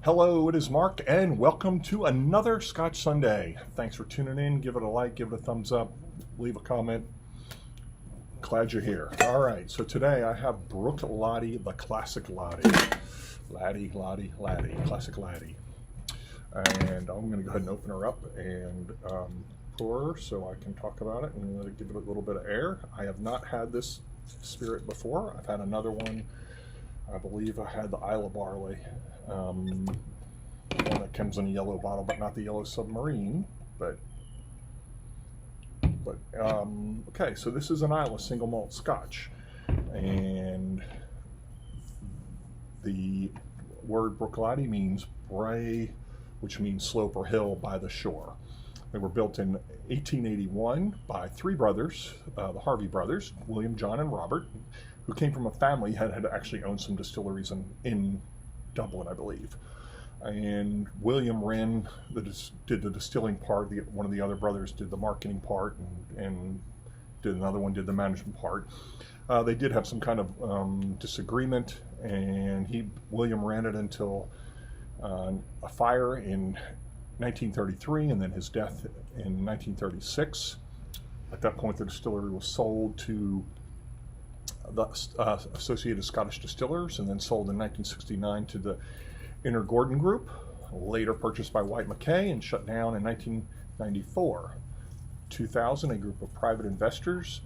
Hello, it is Mark, and welcome to another Scotch Sunday. Thanks for tuning in. Give it a like, give it a thumbs up, leave a comment. Glad you're here. All right, so today I have Bruichladdich, the classic Laddie. Laddie, classic Laddie. And I'm going to go ahead and open her up and pour her so I can talk about it and let it give it a little bit of air. I have not had this spirit before. I've had another one. I believe I had the Islay barley. One that comes in a yellow bottle, but not the yellow submarine. But okay, so this is an Islay single malt Scotch, and the word Bruichladdich means brae, which means slope or hill by the shore. They were built in 1881 by three brothers, the Harvey brothers, William, John, and Robert, who came from a family that had actually owned some distilleries in Dublin, I believe. And William did the distilling part. One of the other brothers did the marketing part, and another one did the management part. They did have some kind of disagreement, and William ran it until a fire in 1933, and then his death in 1936. At that point, the distillery was sold to the Associated Scottish Distillers, and then sold in 1969 to the Inner Gordon Group, later purchased by White Mackay and shut down in 1994. 2000, a group of private investors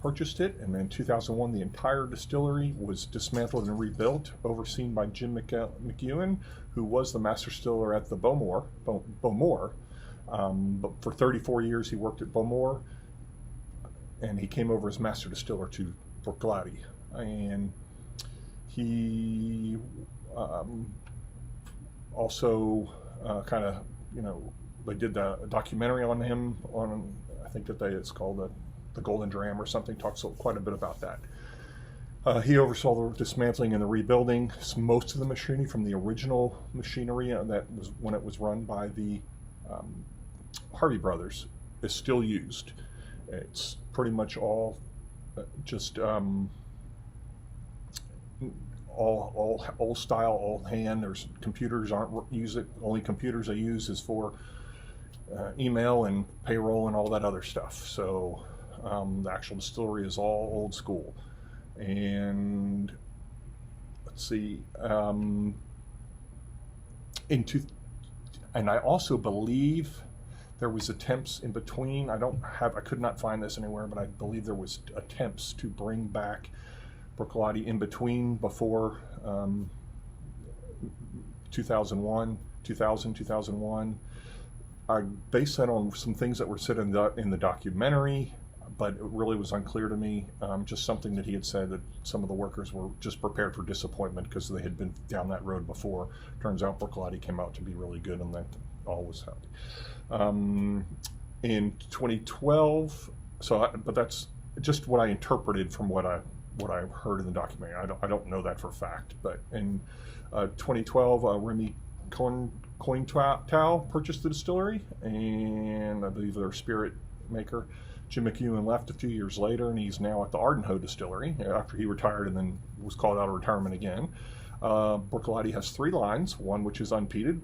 purchased it, and then in 2001 the entire distillery was dismantled and rebuilt, overseen by Jim McEwen, who was the master distiller at the Bowmore. But for 34 years he worked at Bowmore, and he came over as master distiller to Bruichladdich, and he also kind of, they did a documentary on him I think that it's called the Golden Dram or something, talks quite a bit about that. He oversaw the dismantling and the rebuilding. Most of the machinery from the original machinery that was when it was run by the Harvey brothers is still used. It's pretty much all just all old style, old hand. There's computers aren't use it. Only computers they use is for email and payroll and all that other stuff. So the actual distillery is all old school. And let's see, and I also believe there was attempts in between. I could not find this anywhere, but I believe there was attempts to bring back Bruichladdich in between before 2001. I based that on some things that were said in the documentary, but it really was unclear to me. Just something that he had said, that some of the workers were just prepared for disappointment because they had been down that road before. Turns out Bruichladdich came out to be really good, and that all was happy. In 2012, but that's just what I interpreted from what I heard in the documentary. I don't know that for a fact, but in 2012, Remy Cointreau purchased the distillery, and I believe their spirit maker Jim McEwen left a few years later, and he's now at the Ardenthoe distillery after he retired and then was called out of retirement again. Bruichladdich has three lines, one which is unpeated,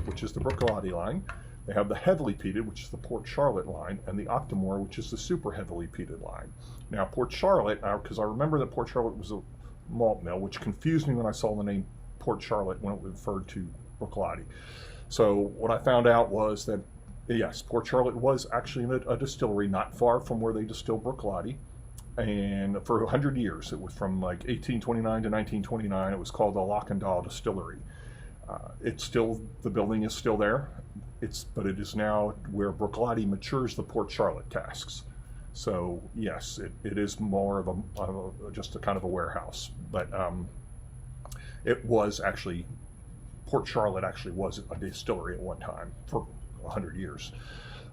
which is the Bruichladdich line. They have the heavily peated, which is the Port Charlotte line, and the Octomore, which is the super heavily peated line. Now, Port Charlotte, because I remember that Port Charlotte was a malt mill, which confused me when I saw the name Port Charlotte when it referred to Bruichladdich. So what I found out was that, yes, Port Charlotte was actually a distillery not far from where they distill Bruichladdich. And for 100 years, it was from like 1829 to 1929, it was called the Lockendall Distillery. The building is still there. But it is now where Bruichladdich matures the Port Charlotte casks. So yes, it is more of just a kind of a warehouse. But it was actually, Port Charlotte actually was a distillery at one time for 100 years.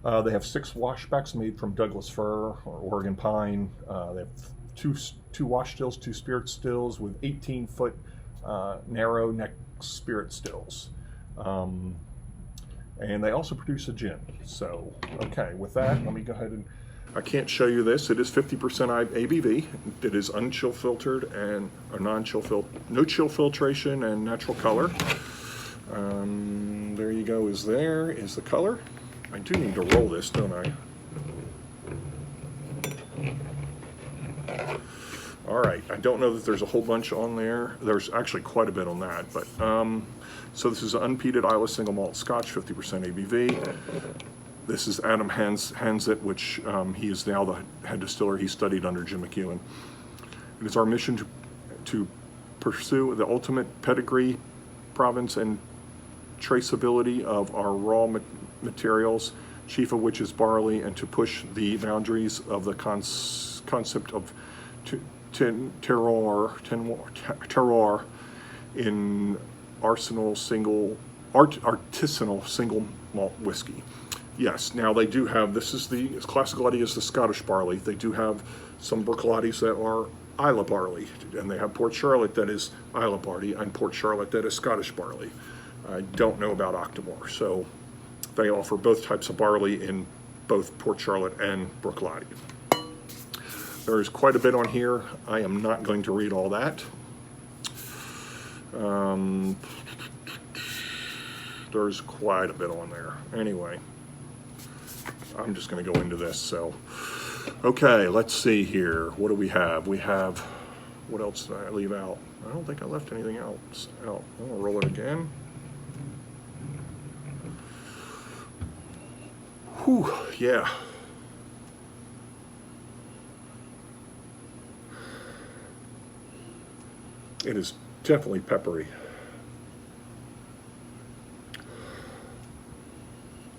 They have 6 washbacks made from Douglas fir or Oregon pine. They have two wash stills, 2 spirit stills with 18-foot narrow neck spirit stills. And they also produce a gin. So, okay, with that, let me go ahead and, I can't show you this. It is 50% ABV. It is unchill filtered and, or non-chill no chill filtration and natural color. There you go, is the color. I do need to roll this, don't I? All right, I don't know that there's a whole bunch on there. There's actually quite a bit on that, but so this is an unpeated Islay single malt Scotch, 50% ABV. This is Adam Hansett, which he is now the head distiller. He studied under Jim McEwen. It is our mission to pursue the ultimate pedigree, provenance, and traceability of our raw materials, chief of which is barley, and to push the boundaries of the concept of terroir in artisanal single malt whiskey. Yes, now they do have, this is the classic Laddie is the Scottish barley. They do have some Bruichladdich that are Islay barley, and they have Port Charlotte that is Islay barley and Port Charlotte that is Scottish barley. I don't know about Octomore, so they offer both types of barley in both Port Charlotte and Bruichladdich. There's quite a bit on here. I am not going to read all that. There's quite a bit on there. Anyway, I'm just going to go into this. So, okay, let's see here. What do we have? We have, what else did I leave out? I don't think I left anything else out. I'm going to roll it again. Whew, yeah. It is definitely peppery.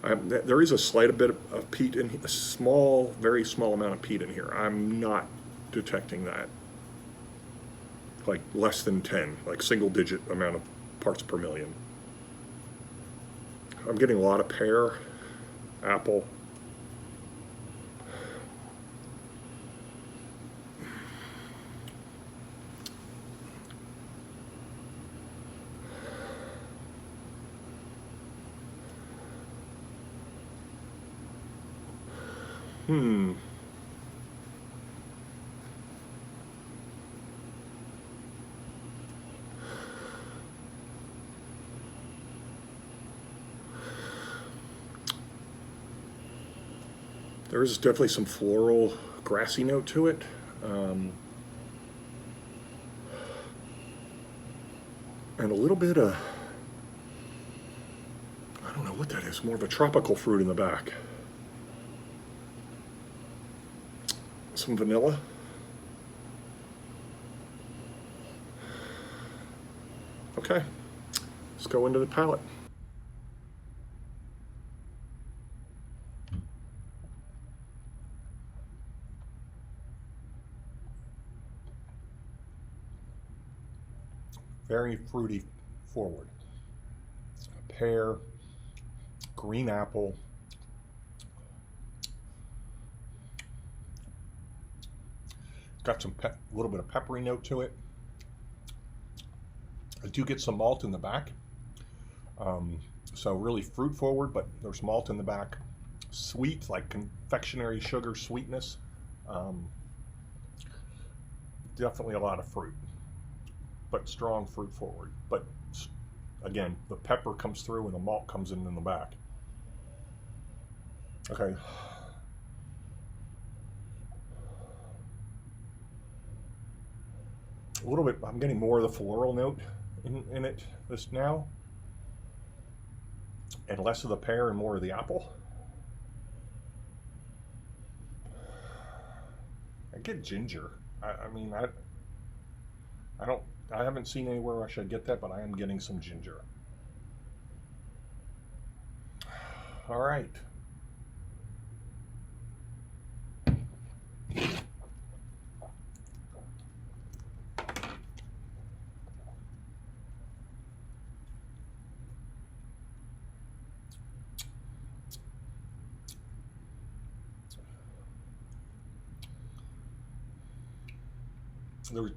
There is a slight bit of peat in here, a small, very small amount of peat in here. I'm not detecting that. Like less than 10, like single digit amount of parts per million. I'm getting a lot of pear, apple. There is definitely some floral, grassy note to it. And a little bit of, I don't know what that is, more of a tropical fruit in the back. Some vanilla. Okay, let's go into the palate. Very fruity forward. Pear, green apple, got some little bit of peppery note to it. I do get some malt in the back. So really fruit forward, but there's malt in the back. Sweet, like confectionery sugar sweetness. Definitely a lot of fruit, but strong fruit forward. But again, the pepper comes through and the malt comes in the back. Okay. A little bit, I'm getting more of the floral note in it this now, and less of the pear and more of the apple. I get ginger. I mean, I haven't seen anywhere I should get that, but I am getting some ginger. All right.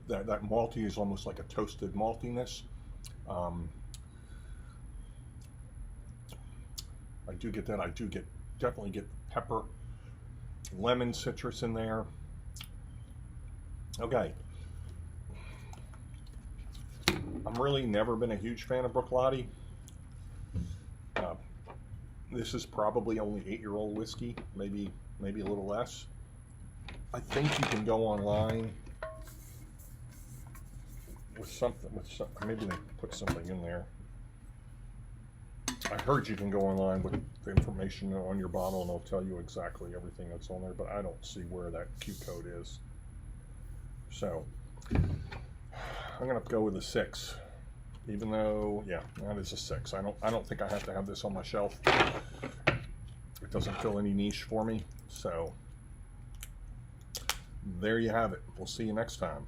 That malty is almost like a toasted maltiness. I do get that. I do definitely get pepper, lemon, citrus in there. Okay. I'm really never been a huge fan of Bruichladdich. This is probably only 8-year-old whiskey, maybe a little less. I think you can go online with something, maybe they put something in there. I heard you can go online with the information on your bottle and it'll tell you exactly everything that's on there, but I don't see where that Q code is. So I'm gonna go with a 6, even though, yeah, that is a 6. I don't think I have to have this on my shelf. It doesn't fill any niche for me. So there you have it. We'll see you next time.